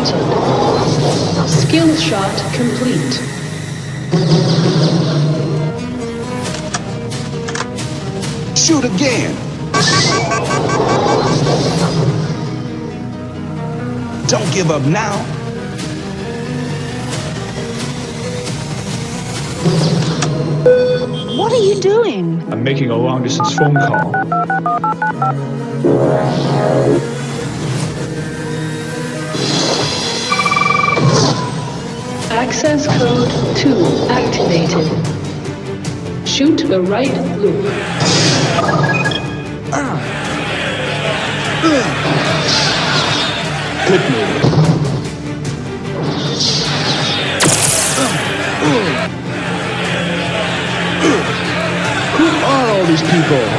started. Skill shot complete. Shoot again. Don't give up now. What are you doing? I'm making a long-distance phone call. Access code 2 activated. Shoot the right loop. Hit me. Who are all these people?